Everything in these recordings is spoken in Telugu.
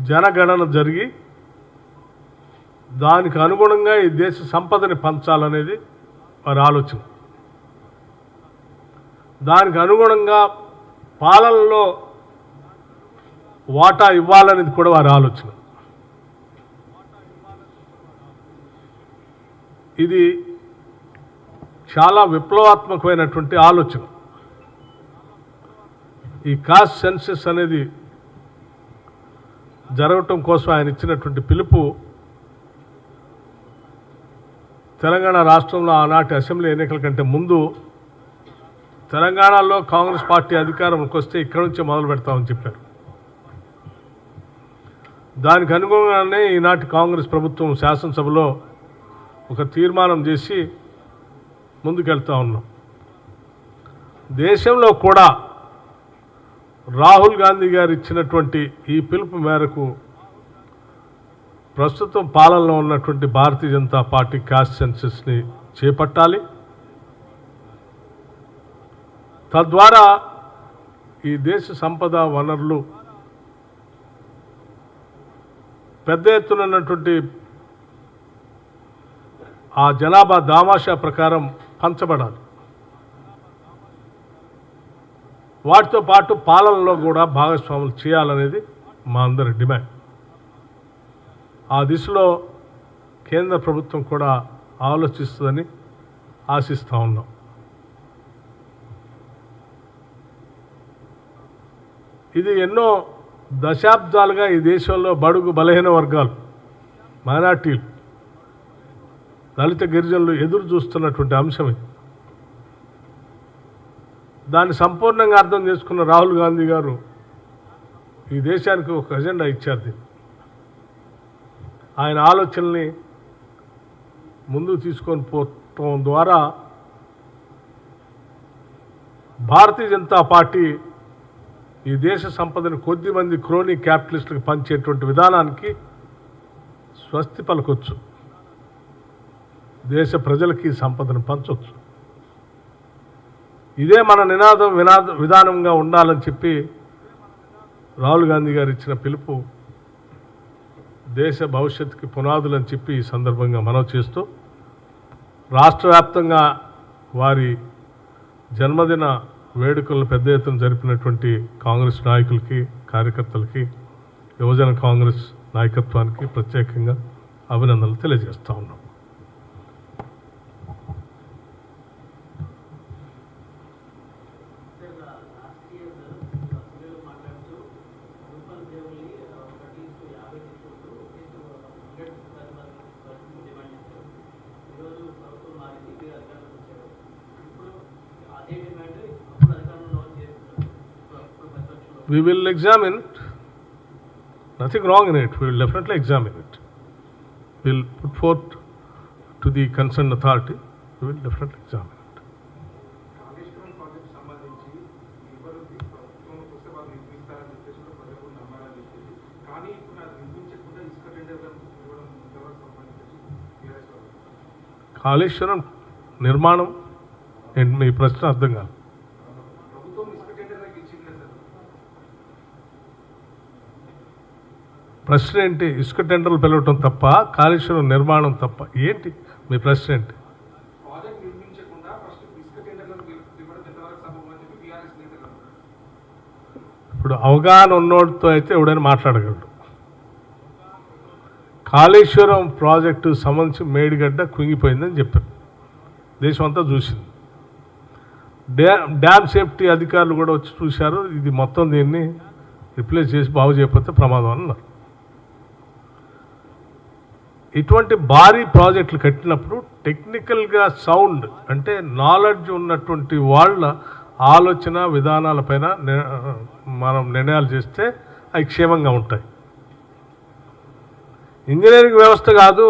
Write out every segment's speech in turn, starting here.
జనగణన జరిగి దానికి అనుగుణంగా ఈ దేశ సంపదని పంచాలనేది వారి ఆలోచన. దానికి అనుగుణంగా పాలనలో వాటా ఇవ్వాలనేది కూడా వారి ఆలోచన. ఇది చాలా విప్లవాత్మకమైనటువంటి ఆలోచన. ఈ కాస్ట్ సెన్సస్ అనేది జరగటం కోసం ఆయన ఇచ్చినటువంటి పిలుపు తెలంగాణ రాష్ట్రంలో ఆనాటి అసెంబ్లీ ఎన్నికల కంటే ముందు తెలంగాణలో కాంగ్రెస్ పార్టీ అధికారంలోకి వస్తే ఇక్కడి నుంచే మొదలు పెడతామని చెప్పారు. దానికి అనుగుణంగానే ఈనాటి కాంగ్రెస్ ప్రభుత్వం శాసనసభలో ఒక తీర్మానం చేసి ముందుకెళ్తా ఉన్నాం. దేశంలో కూడా రాహుల్ గాంధీ గారు ఇచ్చినటువంటి ఈ పిలుపు మేరకు ప్రస్తుతం పాలనలో ఉన్నటువంటి భారతీయ జనతా పార్టీ కాస్ట్ సెన్సస్ని చేపట్టాలి. తద్వారా ఈ దేశ సంపద వనరులు పెద్ద ఎత్తున ఉన్నటువంటి ఆ జనాభా దామాషా ప్రకారం పంచబడాలి. వాటితో పాటు పాలనలో కూడా భాగస్వాములు చేయాలనేది మా అందరి డిమాండ్. ఆ దిశలో కేంద్ర ప్రభుత్వం కూడా ఆలోచిస్తుందని ఆశిస్తూ ఉన్నాం. ఇది ఎన్నో దశాబ్దాలుగా ఈ దేశంలో బడుగు బలహీన వర్గాలు, మైనార్టీలు, దళిత గిరిజనులు ఎదురు చూస్తున్నటువంటి అంశం ఇది. దాన్ని సంపూర్ణంగా అర్థం చేసుకున్న రాహుల్ గాంధీ గారు ఈ దేశానికి ఒక ఎజెండా ఇచ్చారు. దీన్ని ఆయన ఆలోచనల్ని ముందుకు తీసుకొని పోవటం ద్వారా భారతీయ జనతా పార్టీ ఈ దేశ సంపదను కొద్ది మంది క్రోనీ క్యాపిటలిస్టులకు పంచేటువంటి విధానానికి స్వస్తి పలకొచ్చు. దేశ ప్రజలకి సంపదను పంచవచ్చు. ఇదే మన విధానంగా ఉండాలని చెప్పి రాహుల్ గాంధీ గారు ఇచ్చిన పిలుపు దేశ భవిష్యత్తుకి పునాదులని చెప్పి ఈ సందర్భంగా మనవి చేస్తూ, రాష్ట్ర వ్యాప్తంగా వారి జన్మదిన వేడుకలను పెద్ద ఎత్తున జరిపినటువంటి కాంగ్రెస్ నాయకులకి, కార్యకర్తలకి, యువజన కాంగ్రెస్ నాయకత్వానికి ప్రత్యేకంగా అభినందనలు తెలియజేస్తూ ఉన్నాం. We will examine it. Nothing wrong in it. We will definitely examine it. We will put forth to the concerned authority. We will definitely examine it. Kaleshwaram నిర్మాణం మీ ప్రశ్న అర్థం కాదు. ప్రశ్న ఏంటి? ఇసుక టెండర్లు పిలవటం తప్ప, కాళేశ్వరం నిర్మాణం తప్ప? ఏంటి మీ ప్రశ్న ఏంటి? ఇప్పుడు అవగాహన ఉన్నోడితో అయితే ఎవడైనా మాట్లాడగలడు. కాళేశ్వరం ప్రాజెక్టు సంబంధించి మేడిగడ్డ కుంగిపోయిందని చెప్పారు, దేశం అంతా చూసింది. డ్యామ్ సేఫ్టీ అధికారులు కూడా వచ్చి చూశారు. ఇది మొత్తం దీన్ని రిప్లేస్ చేసి బాగు చేయకపోతే ప్రమాదం అన్నారు. ఇటువంటి భారీ ప్రాజెక్టులు కట్టినప్పుడు టెక్నికల్గా సౌండ్ అంటే నాలెడ్జ్ ఉన్నటువంటి వాళ్ళ ఆలోచన విధానాలపైన మనం నిర్ణయాలు చేస్తే అవి క్షేమంగా ఉంటాయి. ఇంజనీరింగ్ వ్యవస్థ కాదు,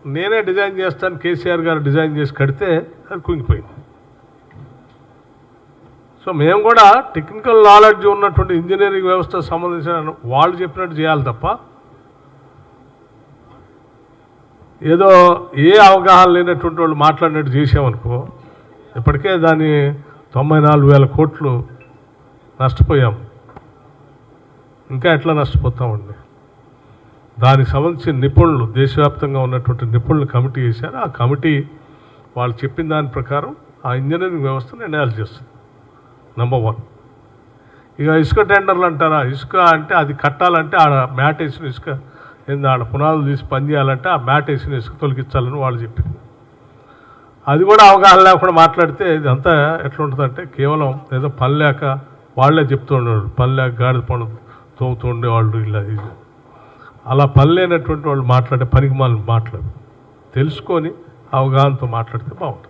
నేనే డిజైన్ చేస్తాను, కేసీఆర్ గారు డిజైన్ చేసి కడితే అది కుంగిపోయింది. సో మేము కూడా టెక్నికల్ నాలెడ్జ్ ఉన్నటువంటి ఇంజనీరింగ్ వ్యవస్థకు సంబంధించిన వాళ్ళు చెప్పినట్టు చేయాలి తప్ప ఏదో ఏ అవగాహన లేనటువంటి వాళ్ళు మాట్లాడినట్టు చేసామనుకో, ఇప్పటికే దాన్ని 94,000 కోట్లు నష్టపోయాం. ఇంకా ఎట్లా నష్టపోతామండి? దానికి సంబంధించిన నిపుణులు, దేశవ్యాప్తంగా ఉన్నటువంటి నిపుణులు కమిటీ వేశారు. ఆ కమిటీ వాళ్ళు చెప్పిన దాని ప్రకారం ఆ ఇంజనీరింగ్ వ్యవస్థను ఎనాలిసిస్ చేస్తుంది. నెంబర్ 1. ఇక ఇసుక టెండర్లు అంటారా, ఇసుక అంటే అది కట్టాలంటే ఆడ మ్యాట్ వేసిన ఇసుక ఏంది, ఆడ పునాదులు తీసి పని చేయాలంటే ఆ మ్యాట్ వేసిన ఇసుక తొలగించాలని వాళ్ళు చెప్పింది. అది కూడా అవగాహన లేకుండా మాట్లాడితే ఇదంతా ఎట్లుంటుందంటే కేవలం ఏదో పని లేక వాళ్ళే చెప్తూ ఉండేవాళ్ళు, పని లేక గాడిద పనులు తోముతూ ఉండేవాళ్ళు. ఇలా ఇది అలా పని లేనటువంటి వాళ్ళు మాట్లాడే పనికి మనం మాట్లాడు, తెలుసుకొని అవగాహనతో మాట్లాడితే బాగుంటుంది.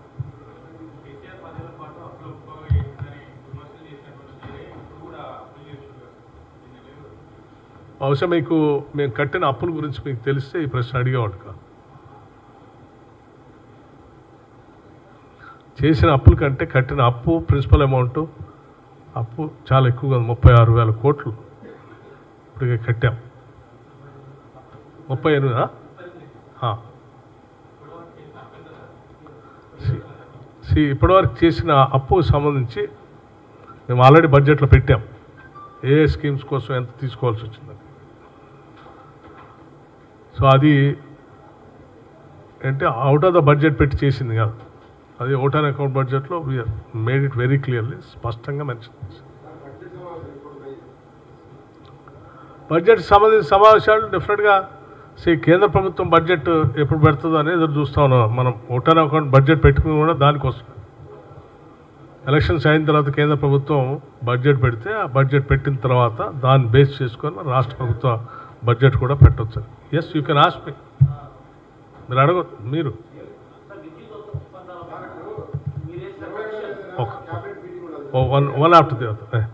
బహుశా మీకు మేము కట్టిన అప్పుల గురించి మీకు తెలిస్తే ఈ ప్రశ్న అడిగేవాడు కాదు. చేసిన అప్పుల కంటే కట్టిన అప్పు, ప్రిన్సిపల్ అమౌంట్ అప్పు చాలా ఎక్కువగా 36,000 కోట్లు ఇప్పటికే కట్టాం. 38 ఇప్పటివరకు చేసిన అప్పుకు సంబంధించి మేము ఆల్రెడీ బడ్జెట్లో పెట్టాం ఏ స్కీమ్స్ కోసం ఎంత తీసుకోవాల్సి వచ్చిందని. సో అది అంటే అవుట్ ఆఫ్ ద బడ్జెట్ పెట్టి చేసింది కాదు, అది అవుట్ ఆన్ అకౌంట్ బడ్జెట్లో we made it very clearly, స్పష్టంగా మెన్షన్ చేసింది. బడ్జెట్ సంబంధించిన సమావేశాలు డెఫినెట్గా కేంద్ర ప్రభుత్వం బడ్జెట్ ఎప్పుడు పెడుతుందో అనేది ఎదురు చూస్తూ ఉన్నాం. మనం అవుట్ ఆన్ అకౌంట్ బడ్జెట్ పెట్టుకుని కూడా దానికోసం ఎలక్షన్స్ అయిన తర్వాత కేంద్ర ప్రభుత్వం బడ్జెట్ పెడితే ఆ బడ్జెట్ పెట్టిన తర్వాత దాన్ని బేస్ చేసుకొని రాష్ట్ర ప్రభుత్వ బడ్జెట్ కూడా పెట్టవచ్చు. Yes, you can ask me, మీరు అడగచ్చు. మీరు వన్ ఆఫ్టర్ ది అదర్.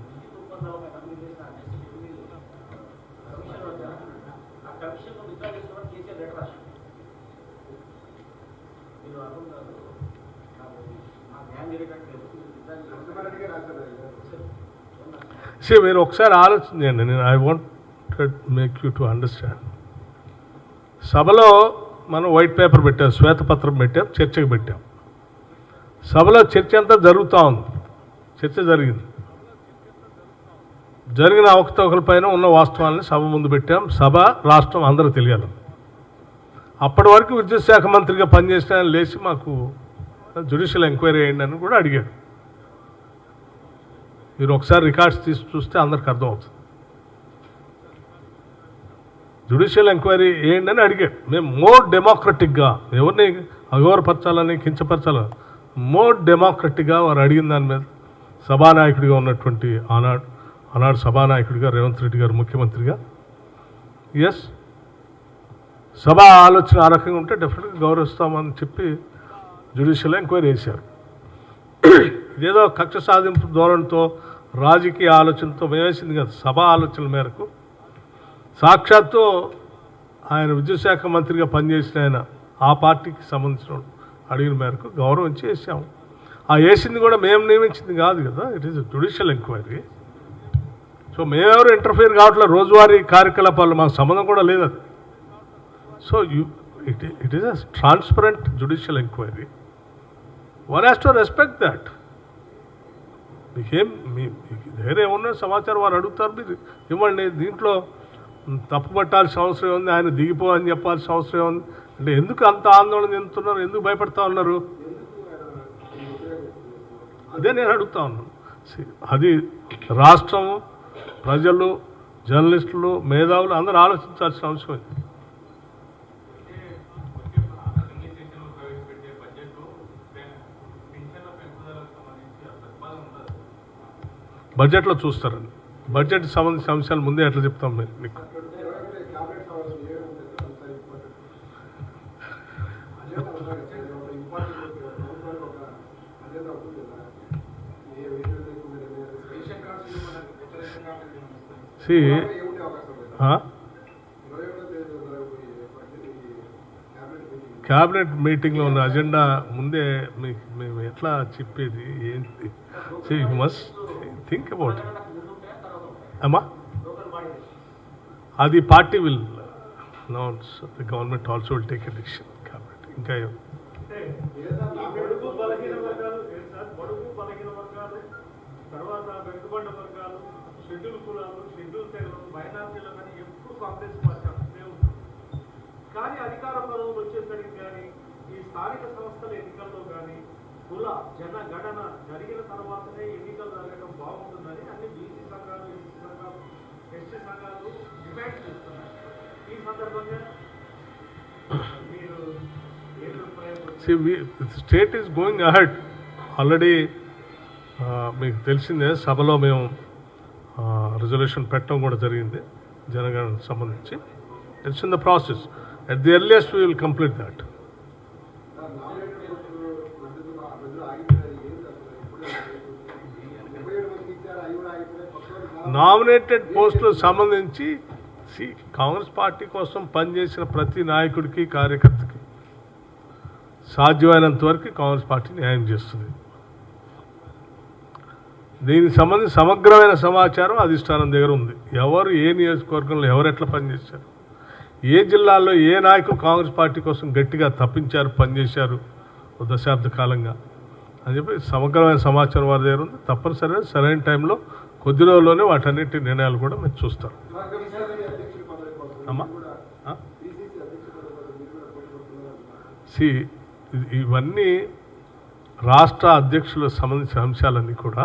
మీరు ఒకసారి ఆలోచించండి. నేను I want make you to understand. సభలో మనం వైట్ పేపర్ పెట్టాం, శ్వేతపత్రం పెట్టాం, చర్చకు పెట్టాం. సభలో చర్చ అంతా జరుగుతూ ఉంది, చర్చ జరిగింది. జరిగిన అవకతవకలపైన ఉన్న వాస్తవాలని సభ ముందు పెట్టాం. సభ, రాష్ట్రం అందరూ తెలియాలి. అప్పటి వరకు విద్యుత్ శాఖ మంత్రిగా పనిచేసిన ఆయన లేచి మాకు జ్యుడిషియల్ ఎంక్వైరీ అయ్యండి అని కూడా అడిగాడు. మీరు ఒకసారి రికార్డ్స్ తీసి చూస్తే అందరికి అర్థమవుతుంది. జ్యుడిషియల్ ఎంక్వైరీ ఏంటి అని అడిగాడు. మేము మోర్ డెమోక్రటిక్గా, ఎవరిని అగౌరపరచాలని, కించపరచాలని, మోర్ డెమోక్రటిక్గా వారు అడిగిన దాని మీద సభానాయకుడిగా ఉన్నటువంటి ఆనాడు సభానాయకుడిగా రేవంత్ రెడ్డి గారు ముఖ్యమంత్రిగా, ఎస్, సభ ఆలోచన ఆ రకంగా ఉంటే డెఫినెట్గా గౌరవిస్తామని చెప్పి జ్యుడిషియల్ ఎంక్వైరీ చేశారు. ఇదేదో కక్ష సాధింపు ధోరణితో, రాజకీయ ఆలోచనతో వేసింది కదా. సభ ఆలోచనల మేరకు సాక్షాత్తు ఆయన విద్యుత్ శాఖ మంత్రిగా పనిచేసిన ఆయన ఆ పార్టీకి సంబంధించిన అడిగిన మేరకు గౌరవించి వేసాము. ఆ వేసింది కూడా మేము నియమించింది కాదు కదా, it is judicial enquiry. So మేమెవరు ఇంటర్ఫియర్ కావట్లేదు, రోజువారీ కార్యకలాపాలు మాకు సంబంధం కూడా లేదు అది. So it is a transparent judicial enquiry. One has to respect that. వేరే ఏమన్నా సమాచారం వారు అడుగుతారు, మీరు ఇవ్వండి. దీంట్లో తప్పు పట్టాల్సిన అవసరం ఉంది, ఆయన దిగిపో అని చెప్పాల్సిన అవసరం ఉంది అంటే ఎందుకు అంత ఆందోళన చెందుతున్నారు, ఎందుకు భయపడతా ఉన్నారు? అదే నేను అడుగుతా ఉన్నాను. అది రాష్ట్రం, ప్రజలు, జర్నలిస్టులు, మేధావులు అందరూ ఆలోచించాల్సిన అవసరం ఉంది. బడ్జెట్లో చూస్తారండి. బడ్జెట్ సంబంధించిన అంశాలు ముందే ఎట్లా చెప్తాం మీకు? క్యాబినెట్ మీటింగ్లో ఉన్న అజెండా ముందే మేము ఎట్లా చెప్పేది ఏంటి? You must think about it అమ్మా. అది party will announce, the government also will take a decision. Cabinet ఇంకా తర్వాత వెనుకబడ్డ వర్గాలు, షెడ్యూల్ కులాలు, షెడ్యూల్ తెగలు, మైనార్టీలు కానీ ఎప్పుడు కాంగ్రెస్ పార్టీ కానీ అధికార పదవులు వచ్చేసరికి కానీ ఈ స్థానిక సంస్థల ఎన్నికల్లో కానీ కుల జనగణన జరిగిన తర్వాతనే ఎన్నికలు జరగడం బాగుంటుందని అన్ని బీసీ సంఘాలు ఎస్సీ సంఘాలు డిమాండ్ చేస్తున్నాయి. ఈ సందర్భంగా మీరు state is going ahead. Already మీకు తెలిసిందే, సభలో మేము రిజల్యూషన్ పెట్టడం కూడా జరిగింది జనగణనకు సంబంధించి. It's in the process. At the earliest we will complete that. Nominated పోస్టులకు సంబంధించి కాంగ్రెస్ పార్టీ కోసం పనిచేసిన ప్రతి నాయకుడికి కార్యకర్తకి సాధ్యమైనంత వరకు కాంగ్రెస్ పార్టీ న్యాయం చేస్తుంది. దీనికి సంబంధించి సమగ్రమైన సమాచారం అధిష్టానం దగ్గర ఉంది. ఎవరు ఏ నియోజకవర్గంలో ఎవరు ఎట్లా పనిచేశారు, ఏ జిల్లాల్లో ఏ నాయకులు కాంగ్రెస్ పార్టీ కోసం గట్టిగా తప్పించారు, పనిచేశారు దశాబ్ద కాలంగా అని చెప్పి సమగ్రమైన సమాచారం వారి దగ్గర ఉంది. తప్పనిసరిగా సరైన టైంలో కొద్ది రోజుల్లోనే వాటన్నిటి నిర్ణయాలు కూడా మీరు చూస్తారు. అమ్మా ఇవన్నీ రాష్ట్ర అధ్యక్షులకు సంబంధించిన అంశాలన్నీ కూడా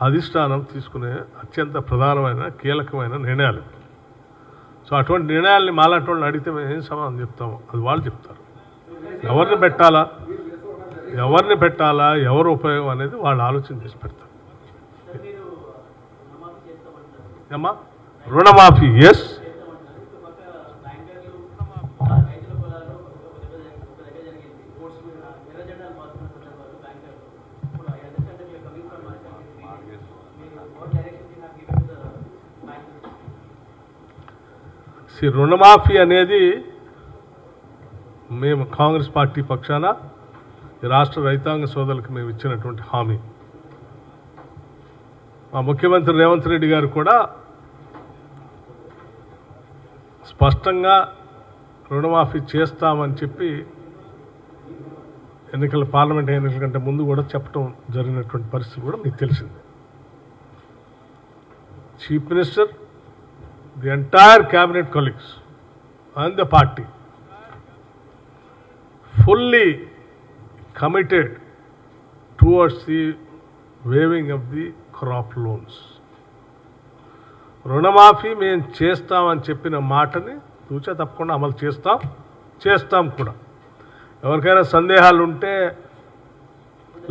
అధిష్టానం తీసుకునే అత్యంత ప్రధానమైన కీలకమైన నిర్ణయాలు. సో అటువంటి నిర్ణయాల్ని మాలాంటి వాళ్ళని అడిగితే మేము ఏం సమాధానం చెప్తామో అది వాళ్ళు చెప్తారు. ఎవరిని పెట్టాలా ఎవరు ఉపయోగం అనేది వాళ్ళు ఆలోచన చేసి పెడతారు. అమ్మా రుణమాఫీ ఎస్, రుణమాఫీ అనేది మేము కాంగ్రెస్ పార్టీ పక్షాన ఈ రాష్ట్ర రైతాంగ సోదరులకు మేము ఇచ్చినటువంటి హామీ. మా ముఖ్యమంత్రి రేవంత్ రెడ్డి గారు కూడా స్పష్టంగా రుణమాఫీ చేస్తామని చెప్పి పార్లమెంట్ ఎన్నికల కంటే ముందు కూడా చెప్పడం జరిగినటువంటి పరిస్థితి కూడా మీకు తెలిసింది. Chief minister, the entire cabinet colleagues and the party fully committed towards the waiving of the crop loans. రుణమాఫీ మేము చేస్తామని చెప్పిన మాటని తూచా తప్పకుండా అమలు చేస్తాం కూడా. ఎవరికైనా సందేహాలు ఉంటే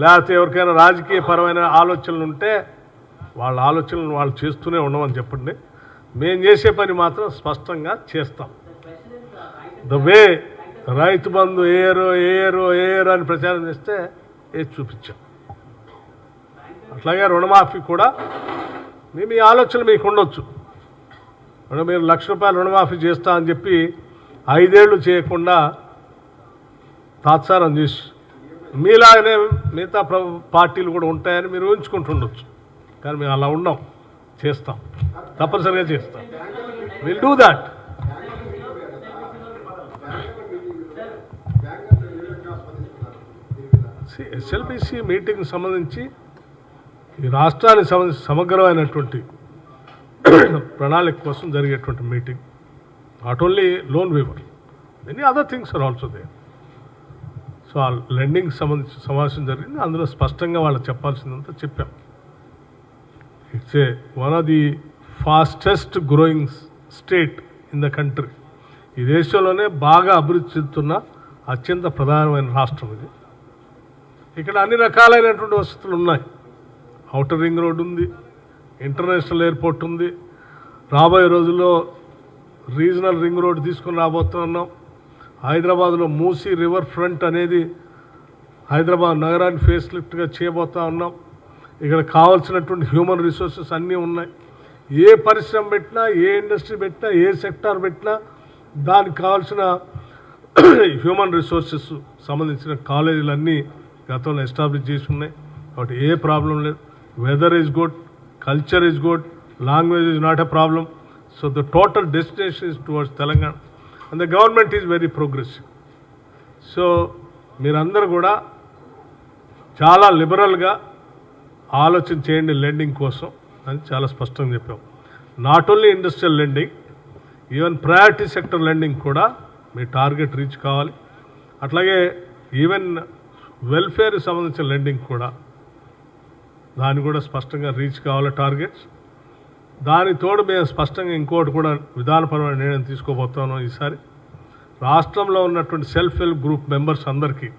లేకపోతే ఎవరికైనా రాజకీయపరమైన ఆలోచనలు ఉంటే వాళ్ళ ఆలోచనలు వాళ్ళు చేస్తూనే ఉండమని చెప్పండి. మేము చేసే పని మాత్రం స్పష్టంగా చేస్తాం. ద వే రైతు బంధు ఏరు అని ప్రచారం చేస్తే ఏది చూపించాం, అట్లాగే రుణమాఫీ కూడా మీ ఆలోచనలు మీకు ఉండొచ్చు. మీరు ₹1,00,000 రుణమాఫీ చేస్తా అని చెప్పి 5 ఏళ్ళు చేయకుండా తాత్సారం చేసి మీలాగనే మిగతా పార్టీలు కూడా ఉంటాయని మీరు ఊహించుకుంటుండొచ్చు. కానీ మేము అలా ఉన్నాం, చేస్తాం, తప్పనిసరిగా చేస్తాం. Will do that. SLBC meeting సంబంధించి ఈ రాష్ట్రానికి సంబంధించి సమగ్రమైనటువంటి ప్రణాళిక కోసం జరిగేటువంటి meeting. Not only loan waiver, many other things are also there. So ఆ లెండింగ్ సంబంధించి సమావేశం జరిగింది. అందులో స్పష్టంగా వాళ్ళు చెప్పాల్సిందంతా చెప్పాం. It's one of the fastest growing state in the country. ఈ దేశంలోనే బాగా అభివృద్ధి చెందుతున్న అత్యంత ప్రధానమైన రాష్ట్రం ఇది. ఇక్కడ అన్ని రకాలైనటువంటి వసతులు ఉన్నాయి. ఔటర్ రింగ్ రోడ్ ఉంది, ఇంటర్నేషనల్ ఎయిర్పోర్ట్ ఉంది, రాబోయే రోజుల్లో రీజనల్ రింగ్ రోడ్ తీసుకుని రాబోతున్నాం. హైదరాబాద్లో మూసీ రివర్ ఫ్రంట్ అనేది హైదరాబాద్ నగరాన్ని ఫేస్ లిఫ్ట్గా చేయబోతా ఉన్నాం. ఇక్కడ కావాల్సినటువంటి హ్యూమన్ రిసోర్సెస్ అన్నీ ఉన్నాయి. ఏ పరిశ్రమ పెట్టినా, ఏ ఇండస్ట్రీ పెట్టినా, ఏ సెక్టార్ పెట్టినా దానికి కావాల్సిన హ్యూమన్ రిసోర్సెస్ సంబంధించిన కాలేజీలన్నీ గతంలో ఎస్టాబ్లిష్ చేసి ఉన్నాయి. కాబట్టి ఏ ప్రాబ్లం లేదు. Weather is good, culture is good, language is not a problem. So the total destination is towards Telangana and the government is very progressive. So మీరందరూ కూడా చాలా లిబరల్గా ఆలోచన చేయండి లెండింగ్ కోసం అని చాలా స్పష్టంగా చెప్పాం. Not only industrial lending, even priority sector lending కూడా మీ టార్గెట్ రీచ్ కావాలి. అట్లాగే ఈవెన్ వెల్ఫేర్కి సంబంధించిన లెండింగ్ కూడా దాన్ని కూడా స్పష్టంగా రీచ్ కావాలి టార్గెట్స్. దానికి తోడు మేము స్పష్టంగా ఇంకోటి కూడా విధానపరమైన నిర్ణయం తీసుకోబోతున్నాం. ఈసారి రాష్ట్రంలో ఉన్నటువంటి సెల్ఫ్ హెల్ప్ గ్రూప్ మెంబర్స్ అందరికీ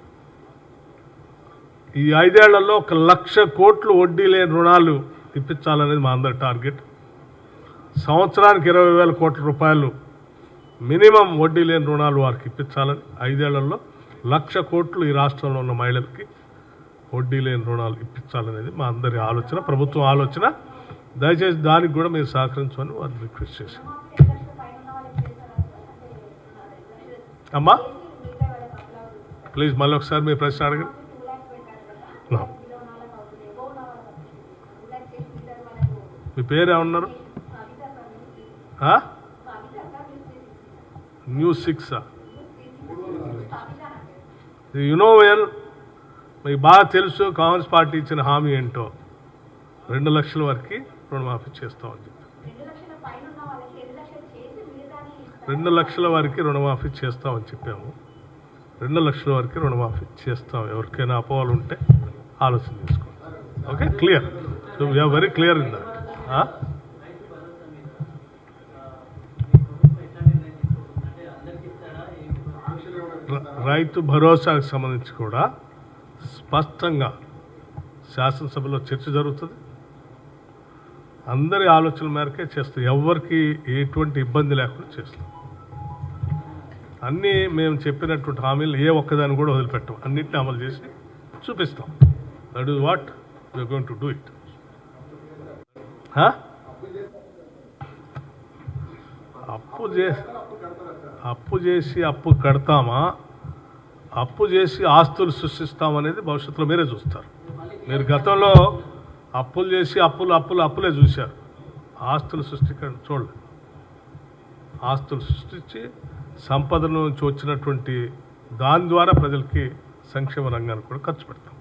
ఈ 5 ఏళ్లలో 1,00,000 కోట్లు వడ్డీ లేని రుణాలు ఇప్పించాలనేది మా అందరి టార్గెట్. సంవత్సరానికి 20,000 కోట్ల రూపాయలు మినిమం వడ్డీ లేని రుణాలు వారికి ఇప్పించాలని 5 ఏళ్లలో 1,00,000 కోట్లు ఈ రాష్ట్రంలో ఉన్న మహిళలకి వడ్డీ లేని రుణాలు ఇప్పించాలనేది మా అందరి ఆలోచన, ప్రభుత్వం ఆలోచన. దయచేసి దానికి కూడా మీరు సహకరించమని వారిని రిక్వెస్ట్ చేశాను. అమ్మా ప్లీజ్ మళ్ళీ ఒకసారి మీ ప్రశ్న అడగండి. మీ పేరు ఏమన్నారు? New6 వెల్ మీకు బాగా తెలుసు కాంగ్రెస్ పార్టీ ఇచ్చిన హామీ ఏంటో. 2 లక్షల వరకు రుణమాఫీ చేస్తామని చెప్పి 2 లక్షల వరకు రుణమాఫీ చేస్తామని చెప్పాము. 2 లక్షల వరకు రుణమాఫీ చేస్తాం. ఎవరికైనా అపోహలు ఉంటే ఆలోచన చేసుకోండి. Okay, clear. So we are very clear in that. రైతు భరోసాకు సంబంధించి కూడా స్పష్టంగా శాసనసభలో చర్చ జరుగుతుంది. అందరి ఆలోచనల మేరకే చేస్తాం. ఎవరికి ఎటువంటి ఇబ్బంది లేకుండా చేస్తాం. అన్నీ మేము చెప్పినటువంటి హామీలు ఏ ఒక్కదాన్ని కూడా వదిలిపెట్టాం. అన్నింటినీ అమలు చేసి చూపిస్తాం. That is what we are going to do it. అప్పు చేసి అప్పు కడతామా, అప్పు చేసి ఆస్తులు సృష్టిస్తామనేది భవిష్యత్తులో మీరే చూస్తారు. మీరు గతంలో అప్పులు చేసి అప్పులే చూశారు. ఆస్తులు సృష్టించడం చూడలేదు. ఆస్తులు సృష్టించి సంపద నుంచి వచ్చినటువంటి దాని ద్వారా ప్రజలకి సంక్షేమ రంగాన్ని కూడా ఖర్చు పెడతాం.